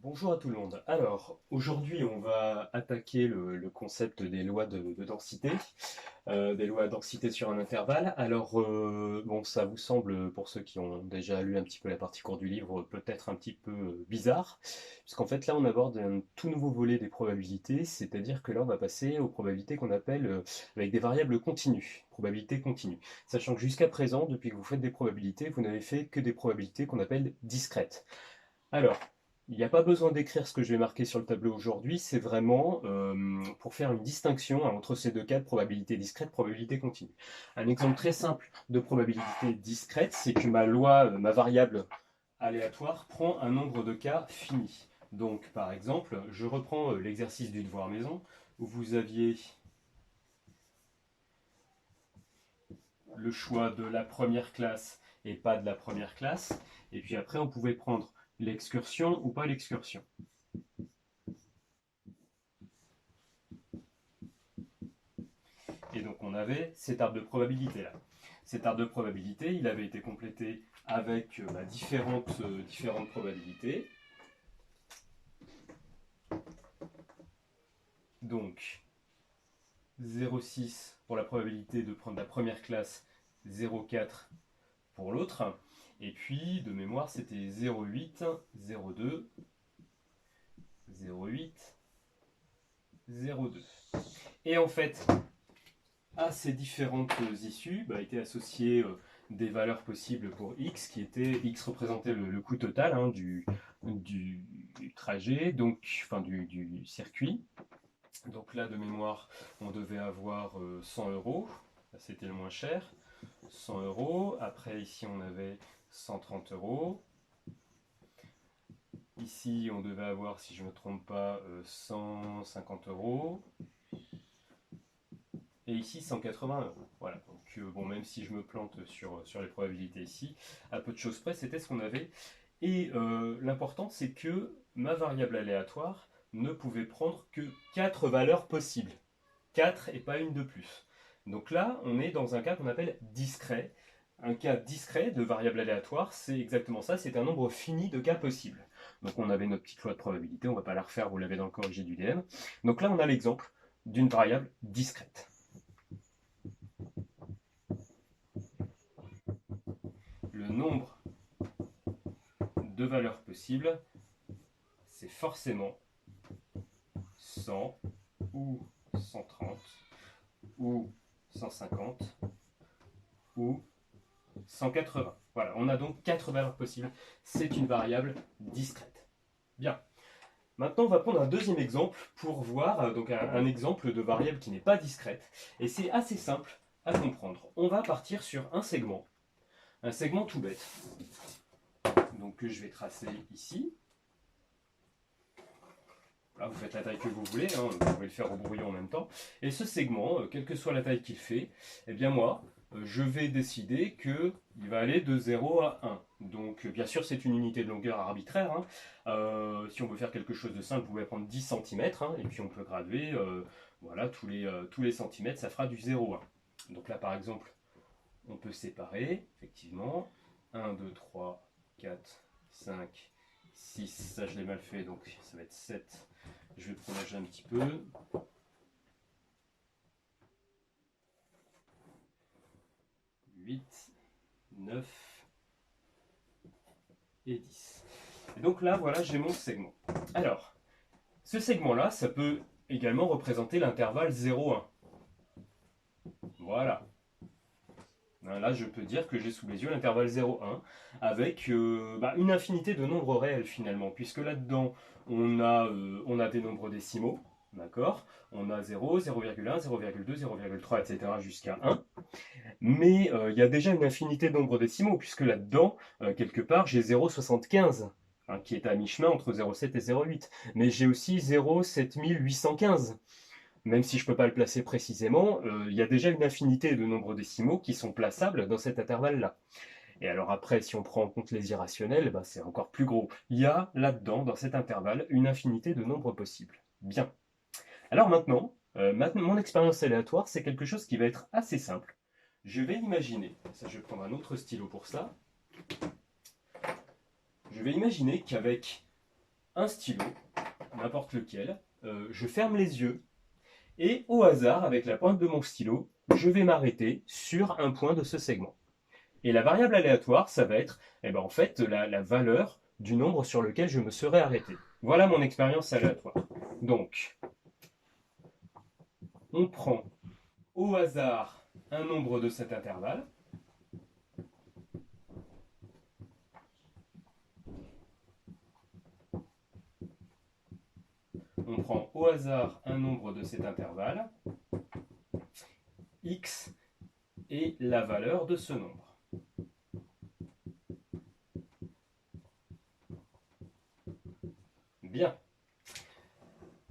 Bonjour à tout le monde. Alors, aujourd'hui, on va attaquer le concept des lois de densité, des lois de densité sur un intervalle. Alors, bon, ça vous semble, pour ceux qui ont déjà lu un petit peu la partie court du livre, peut-être un petit peu bizarre, puisqu'en fait, là, on aborde un tout nouveau volet des probabilités, c'est-à-dire que là, on va passer aux probabilités qu'on appelle avec des variables continues, probabilités continues. Sachant que jusqu'à présent, depuis que vous faites des probabilités, vous n'avez fait que des probabilités qu'on appelle discrètes. Alors, il n'y a pas besoin d'écrire ce que je vais marquer sur le tableau aujourd'hui, c'est vraiment pour faire une distinction entre ces deux cas de probabilité discrète, probabilité continue. Un exemple très simple de probabilité discrète, c'est que ma loi, ma variable aléatoire prend un nombre de cas fini. Donc, par exemple, je reprends l'exercice du devoir maison, où vous aviez le choix de la première classe et pas de la première classe, et puis après on pouvait prendre l'excursion ou pas l'excursion. Et donc on avait cet arbre de probabilité là. Cet arbre de probabilité, il avait été complété avec différentes probabilités. Donc 0,6 pour la probabilité de prendre la première classe, 0,4 pour l'autre. Et puis de mémoire c'était 0,8, 0,2, 0,8, 0,2. Et en fait, à ces différentes issues étaient associées des valeurs possibles pour x, qui était x représentait le coût total du trajet, donc enfin du circuit. Donc là de mémoire, on devait avoir 100 euros, c'était le moins cher, 100 euros. Après ici on avait 130 euros. Ici on devait avoir, si je ne me trompe pas, 150 euros. Et ici 180 euros. Voilà. Donc bon, même si je me plante sur les probabilités ici, à peu de choses près, c'était ce qu'on avait. Et l'important, c'est que ma variable aléatoire ne pouvait prendre que 4 valeurs possibles. 4 et pas une de plus. Donc là, on est dans un cas qu'on appelle discret. Un cas discret de variable aléatoire, c'est exactement ça, c'est un nombre fini de cas possibles. Donc on avait notre petite loi de probabilité, on ne va pas la refaire, vous l'avez dans le corrigé du DM. Donc là, on a l'exemple d'une variable discrète. Le nombre de valeurs possibles, c'est forcément 100 ou 130 ou 150 ou 180. Voilà, on a donc 4 valeurs possibles. C'est une variable discrète. Bien. Maintenant, on va prendre un deuxième exemple pour voir donc un exemple de variable qui n'est pas discrète. Et c'est assez simple à comprendre. On va partir sur un segment tout bête. Donc que je vais tracer ici. Là, vous faites la taille que vous voulez, hein, vous pouvez le faire au brouillon en même temps. Et ce segment, quelle que soit la taille qu'il fait, eh bien moi, je vais décider qu'il va aller de 0 à 1. Donc bien sûr, c'est une unité de longueur arbitraire. Hein. Si on veut faire quelque chose de simple, vous pouvez prendre 10 cm, hein, et puis on peut graduer voilà, tous les centimètres, ça fera du 0 à 1. Donc là, par exemple, on peut séparer, effectivement, 1, 2, 3, 4, 5, 6, ça je l'ai mal fait, donc ça va être 7. Je vais prolonger un petit peu. 8, 9 et 10. Et donc là, voilà, j'ai mon segment. Alors, ce segment-là, ça peut également représenter l'intervalle 0,1. Voilà. Là, je peux dire que j'ai sous les yeux l'intervalle 0,1 avec une infinité de nombres réels finalement, puisque là-dedans, on a des nombres décimaux, d'accord. On a 0, 0,1, 0,2, 0,3, etc. jusqu'à 1. Mais il y a déjà une infinité de nombres décimaux, puisque là-dedans, quelque part, j'ai 0,75, hein, qui est à mi-chemin entre 0,7 et 0,8. Mais j'ai aussi 0,7815. Même si je ne peux pas le placer précisément, il y a déjà une infinité de nombres décimaux qui sont plaçables dans cet intervalle-là. Et alors après, si on prend en compte les irrationnels, c'est encore plus gros. Il y a là-dedans, dans cet intervalle, une infinité de nombres possibles. Bien. Alors maintenant, mon expérience aléatoire, c'est quelque chose qui va être assez simple. Je vais imaginer, ça je vais prendre un autre stylo pour ça, je vais imaginer qu'avec un stylo, n'importe lequel, je ferme les yeux, et au hasard, avec la pointe de mon stylo, je vais m'arrêter sur un point de ce segment. Et la variable aléatoire, ça va être en fait la valeur du nombre sur lequel je me serais arrêté. Voilà mon expérience aléatoire. Donc, on prend au hasard un nombre de cet intervalle. On prend au hasard un nombre de cet intervalle, x est la valeur de ce nombre. Bien.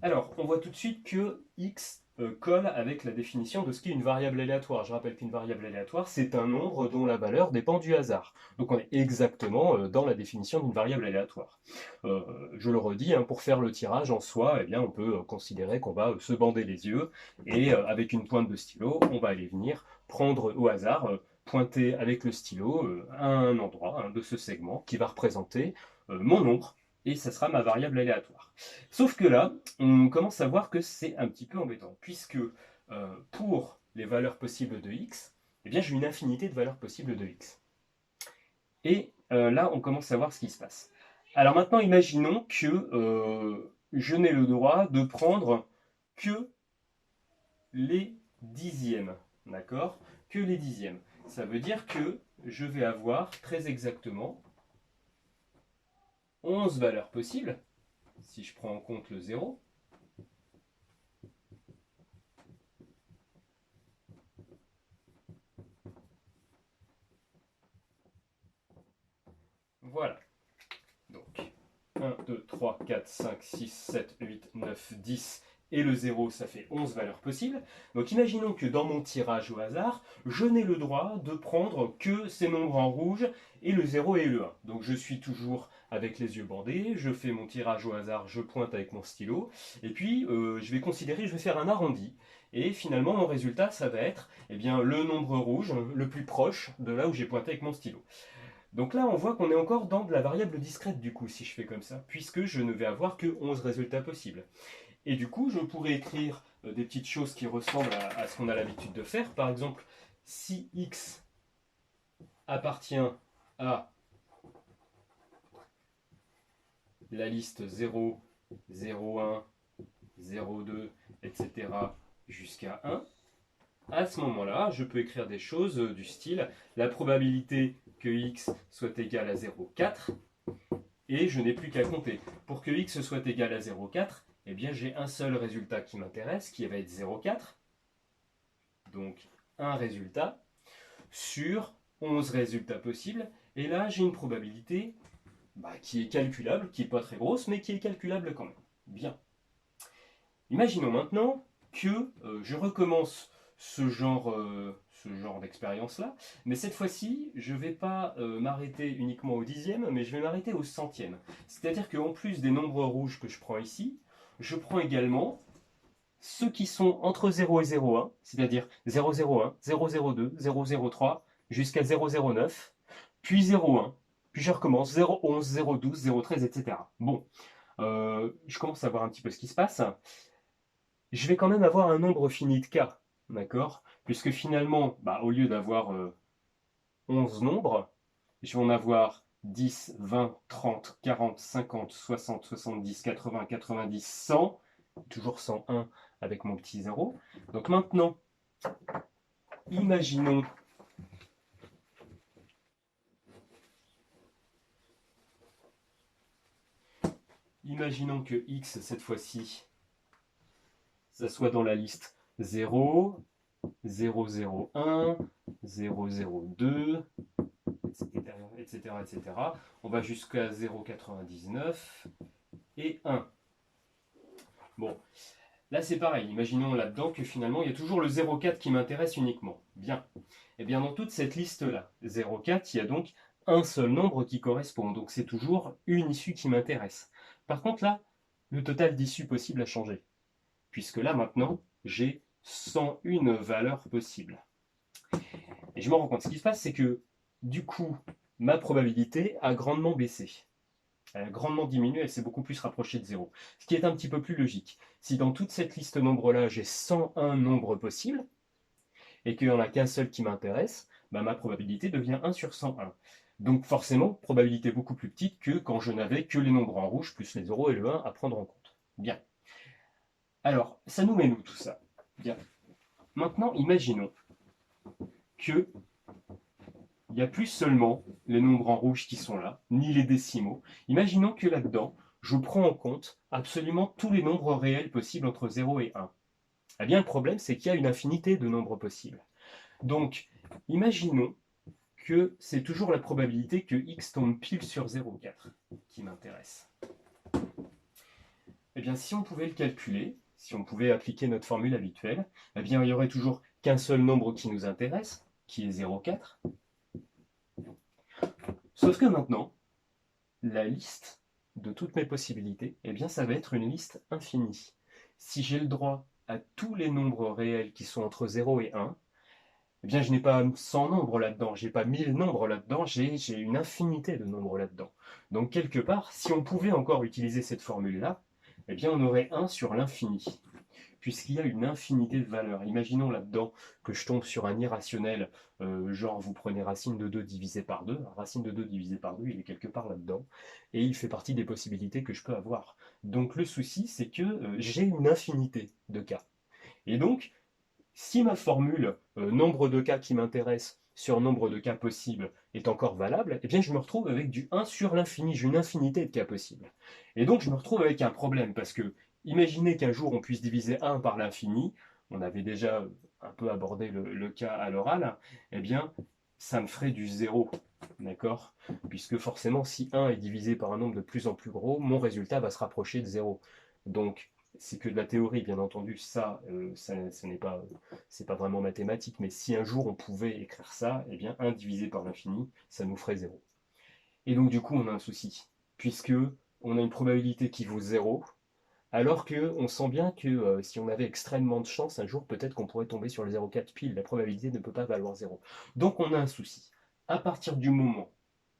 Alors, on voit tout de suite que x colle avec la définition de ce qu'est une variable aléatoire. Je rappelle qu'une variable aléatoire, c'est un nombre dont la valeur dépend du hasard. Donc on est exactement dans la définition d'une variable aléatoire. Je le redis, hein, pour faire le tirage en soi, on peut considérer qu'on va se bander les yeux et avec une pointe de stylo, on va aller venir prendre au hasard, pointer avec le stylo à un endroit de ce segment qui va représenter mon nombre et ça sera ma variable aléatoire. Sauf que là, on commence à voir que c'est un petit peu embêtant, puisque pour les valeurs possibles de x, j'ai une infinité de valeurs possibles de x. Et là, on commence à voir ce qui se passe. Alors maintenant, imaginons que je n'ai le droit de prendre que les dixièmes, d'accord? Que les dixièmes. Ça veut dire que je vais avoir très exactement 11 valeurs possibles, si je prends en compte le 0. Voilà. Donc, 1, 2, 3, 4, 5, 6, 7, 8, 9, 10. Et le 0, ça fait 11 valeurs possibles. Donc imaginons que dans mon tirage au hasard, je n'ai le droit de prendre que ces nombres en rouge et le 0 et le 1. Donc je suis toujours avec les yeux bandés, je fais mon tirage au hasard, je pointe avec mon stylo, et puis je vais faire un arrondi. Et finalement, mon résultat, ça va être le nombre rouge le plus proche de là où j'ai pointé avec mon stylo. Donc là, on voit qu'on est encore dans de la variable discrète du coup, si je fais comme ça, puisque je ne vais avoir que 11 résultats possibles. Et du coup, je pourrais écrire des petites choses qui ressemblent à ce qu'on a l'habitude de faire. Par exemple, si x appartient à la liste 0, 0,1, 0,2, etc. jusqu'à 1, à ce moment-là, je peux écrire des choses du style la probabilité que x soit égal à 0,4 et je n'ai plus qu'à compter. Pour que x soit égal à 0,4, j'ai un seul résultat qui m'intéresse, qui va être 0,4. Donc, un résultat sur 11 résultats possibles. Et là, j'ai une probabilité qui est calculable, qui n'est pas très grosse, mais qui est calculable quand même. Bien. Imaginons maintenant que je recommence ce genre d'expérience-là, mais cette fois-ci, je ne vais pas m'arrêter uniquement au dixième, mais je vais m'arrêter au centième. C'est-à-dire qu'en plus des nombres rouges que je prends ici, je prends également ceux qui sont entre 0 et 0,1, c'est-à-dire 0,01, 0,02, 0,03, jusqu'à 0,09, puis 0,1, puis je recommence 0,11, 0,12, 0,13, etc. Bon, je commence à voir un petit peu ce qui se passe. Je vais quand même avoir un nombre fini de cas, d'accord? Puisque finalement, au lieu d'avoir 11 nombres, je vais en avoir 10, 20, 30, 40, 50, 60, 70, 80, 90, 100, toujours 101 avec mon petit 0. Donc maintenant, imaginons que x, cette fois-ci, ça soit dans la liste 0, 001, 002, etc., etc. On va jusqu'à 0,99 et 1. Bon, là c'est pareil. Imaginons là-dedans que finalement il y a toujours le 0,4 qui m'intéresse uniquement. Bien. Et bien dans toute cette liste-là, 0,4, il y a donc un seul nombre qui correspond. Donc c'est toujours une issue qui m'intéresse. Par contre là, le total d'issues possibles a changé. Puisque là maintenant, j'ai 101 valeurs possibles. Et je me rends compte, ce qui se passe, c'est que du coup, ma probabilité a grandement baissé. Elle a grandement diminué, elle s'est beaucoup plus rapprochée de 0. Ce qui est un petit peu plus logique. Si dans toute cette liste nombres-là, j'ai 101 nombres possibles, et qu'il n'y en a qu'un seul qui m'intéresse, bah, ma probabilité devient 1 sur 101. Donc forcément, probabilité beaucoup plus petite que quand je n'avais que les nombres en rouge, plus les 0 et le 1 à prendre en compte. Bien. Alors, ça nous met où tout ça? Bien. Maintenant, imaginons que il n'y a plus seulement les nombres en rouge qui sont là, ni les décimaux. Imaginons que là-dedans, je prends en compte absolument tous les nombres réels possibles entre 0 et 1. Eh bien, le problème, c'est qu'il y a une infinité de nombres possibles. Donc, imaginons que c'est toujours la probabilité que x tombe pile sur 0,4 qui m'intéresse. Eh bien, si on pouvait le calculer, si on pouvait appliquer notre formule habituelle, eh bien, il n'y aurait toujours qu'un seul nombre qui nous intéresse, qui est 0,4. Sauf que maintenant, la liste de toutes mes possibilités, eh bien, ça va être une liste infinie. Si j'ai le droit à tous les nombres réels qui sont entre 0 et 1, eh bien, je n'ai pas 100 nombres là-dedans, j'ai pas 1000 nombres là-dedans, j'ai une infinité de nombres là-dedans. Donc, quelque part, si on pouvait encore utiliser cette formule-là, eh bien, on aurait 1 sur l'infini, puisqu'il y a une infinité de valeurs. Imaginons là-dedans que je tombe sur un irrationnel, genre vous prenez racine de 2 divisé par 2, racine de 2 divisé par 2, il est quelque part là-dedans, et il fait partie des possibilités que je peux avoir. Donc, le souci, c'est que j'ai une infinité de cas. Et donc, si ma formule nombre de cas qui m'intéresse sur nombre de cas possibles est encore valable, eh bien je me retrouve avec du 1 sur l'infini, j'ai une infinité de cas possibles. Et donc je me retrouve avec un problème, parce que imaginez qu'un jour on puisse diviser 1 par l'infini, on avait déjà un peu abordé le cas à l'oral, eh bien ça me ferait du 0, d'accord? Puisque forcément si 1 est divisé par un nombre de plus en plus gros, mon résultat va se rapprocher de 0. Donc c'est que de la théorie, bien entendu, ce n'est pas, c'est pas vraiment mathématique, mais si un jour on pouvait écrire ça, eh bien 1 divisé par l'infini, ça nous ferait 0. Et donc du coup, on a un souci, puisque on a une probabilité qui vaut 0, alors qu'on sent bien que si on avait extrêmement de chance, un jour peut-être qu'on pourrait tomber sur le 0,4 pile, la probabilité ne peut pas valoir 0. Donc on a un souci. À partir du moment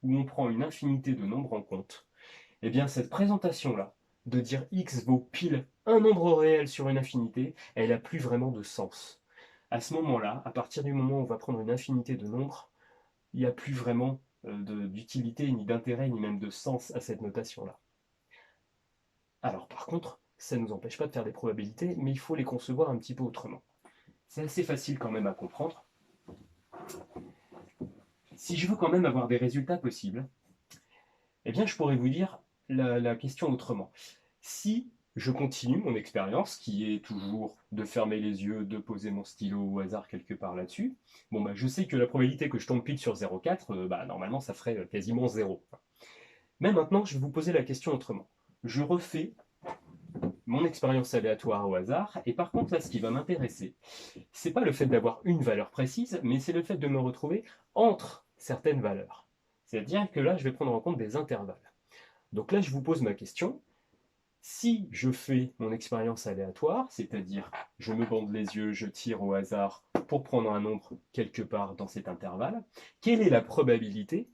où on prend une infinité de nombres en compte, eh bien cette présentation-là, de dire x vaut pile un nombre réel sur une infinité, elle n'a plus vraiment de sens. À ce moment-là, à partir du moment où on va prendre une infinité de nombres, il n'y a plus vraiment d'utilité, ni d'intérêt, ni même de sens à cette notation-là. Alors par contre, ça ne nous empêche pas de faire des probabilités, mais il faut les concevoir un petit peu autrement. C'est assez facile quand même à comprendre. Si je veux quand même avoir des résultats possibles, eh bien je pourrais vous dire la question autrement. Si je continue mon expérience, qui est toujours de fermer les yeux, de poser mon stylo au hasard quelque part là-dessus, bon bah je sais que la probabilité que je tombe pile sur 0,4, bah normalement ça ferait quasiment 0. Mais maintenant, je vais vous poser la question autrement. Je refais mon expérience aléatoire au hasard, et par contre là, ce qui va m'intéresser, c'est pas le fait d'avoir une valeur précise, mais c'est le fait de me retrouver entre certaines valeurs. C'est-à-dire que là, je vais prendre en compte des intervalles. Donc là, je vous pose ma question. Si je fais mon expérience aléatoire, c'est-à-dire je me bande les yeux, je tire au hasard pour prendre un nombre quelque part dans cet intervalle, quelle est la probabilité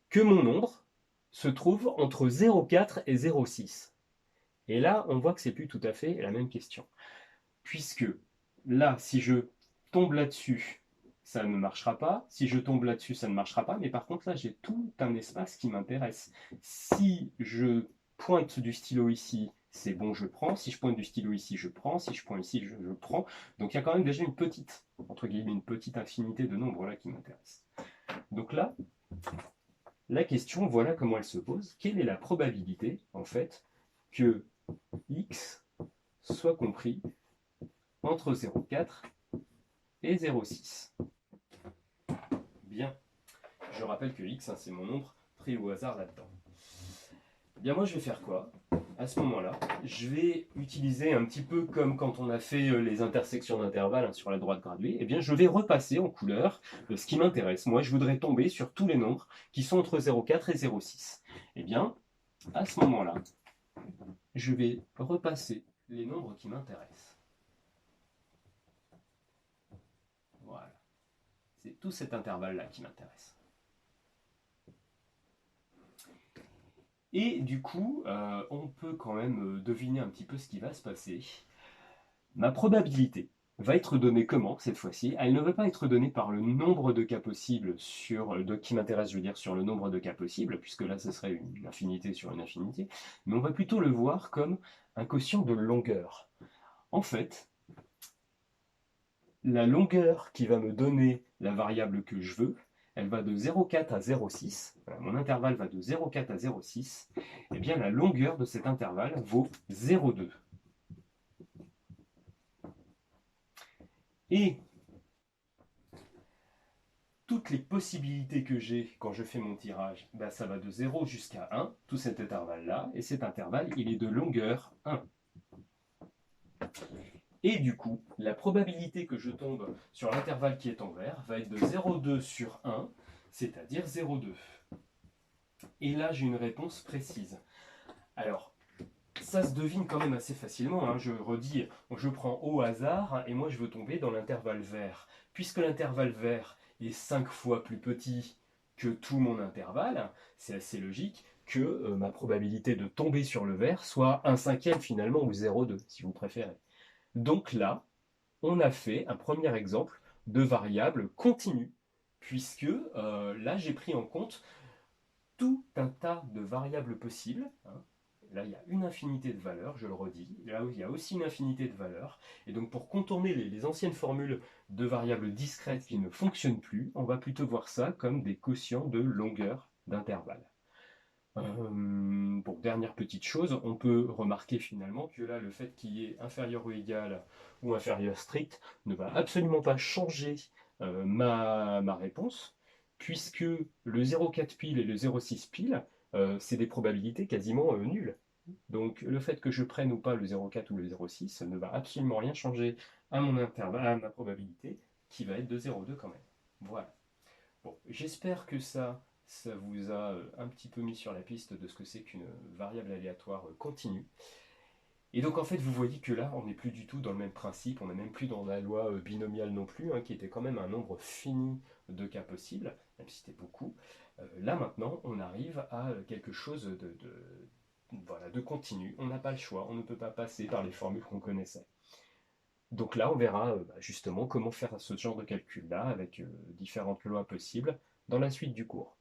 que mon nombre se trouve entre 0,4 et 0,6? Et là, on voit que c'est plus tout à fait la même question. Puisque là, si je tombe là-dessus, ça ne marchera pas. Si je tombe là-dessus, ça ne marchera pas. Mais par contre, là, j'ai tout un espace qui m'intéresse. Si je pointe du stylo ici, c'est bon, je prends. Si je pointe du stylo ici, je prends. Si je pointe ici, je prends. Donc il y a quand même déjà une petite, entre guillemets, une petite infinité de nombres là qui m'intéressent. Donc là, la question, voilà comment elle se pose. Quelle est la probabilité, en fait, que x soit compris entre 0,4 et 0,6? Bien. Je rappelle que x, hein, c'est mon nombre pris au hasard là-dedans. Bien, moi, je vais faire quoi? À ce moment-là, je vais utiliser un petit peu comme quand on a fait les intersections d'intervalles hein, sur la droite graduée. Eh bien, je vais repasser en couleur ce qui m'intéresse. Moi, je voudrais tomber sur tous les nombres qui sont entre 0,4 et 0,6. Eh bien, à ce moment-là, je vais repasser les nombres qui m'intéressent. Voilà. C'est tout cet intervalle-là qui m'intéresse. Et du coup, on peut quand même deviner un petit peu ce qui va se passer. Ma probabilité va être donnée comment cette fois-ci? Elle ne va pas être donnée par le nombre de cas possibles qui m'intéresse, je veux dire, sur le nombre de cas possibles, puisque là ce serait une infinité sur une infinité, mais on va plutôt le voir comme un quotient de longueur. En fait, la longueur qui va me donner la variable que je veux, elle va de 0,4 à 0,6. Voilà, mon intervalle va de 0,4 à 0,6. Et bien la longueur de cet intervalle vaut 0,2. Et toutes les possibilités que j'ai quand je fais mon tirage, ben ça va de 0 jusqu'à 1, tout cet intervalle-là, et cet intervalle, il est de longueur 1. Et du coup, la probabilité que je tombe sur l'intervalle qui est en vert va être de 0,2 sur 1, c'est-à-dire 0,2. Et là, j'ai une réponse précise. Alors, ça se devine quand même assez facilement, hein. Je redis, je prends au hasard, et moi je veux tomber dans l'intervalle vert. Puisque l'intervalle vert est 5 fois plus petit que tout mon intervalle, c'est assez logique que ma probabilité de tomber sur le vert soit 1/5 finalement, ou 0,2 si vous préférez. Donc là, on a fait un premier exemple de variable continue, puisque là j'ai pris en compte tout un tas de variables possibles, hein. Là, il y a une infinité de valeurs, je le redis. Là, il y a aussi une infinité de valeurs. Et donc, pour contourner les anciennes formules de variables discrètes qui ne fonctionnent plus, on va plutôt voir ça comme des quotients de longueur d'intervalle. Bon, dernière petite chose, on peut remarquer finalement que là, le fait qu'il y ait inférieur ou égal ou inférieur strict ne va absolument pas changer ma réponse, puisque le 0,4 pile et le 0,6 pile, c'est des probabilités quasiment nulles. Donc le fait que je prenne ou pas le 0,4 ou le 0,6 ne va absolument rien changer à mon intervalle, à ma probabilité, qui va être de 0,2 quand même. Voilà. Bon, j'espère que ça vous a un petit peu mis sur la piste de ce que c'est qu'une variable aléatoire continue. Et donc en fait, vous voyez que là, on n'est plus du tout dans le même principe, on n'est même plus dans la loi binomiale non plus, hein, qui était quand même un nombre fini de cas possibles, même si c'était beaucoup. Là maintenant, on arrive à quelque chose voilà, de continu. On n'a pas le choix, on ne peut pas passer par les formules qu'on connaissait. Donc là, on verra justement comment faire ce genre de calcul-là avec différentes lois possibles dans la suite du cours.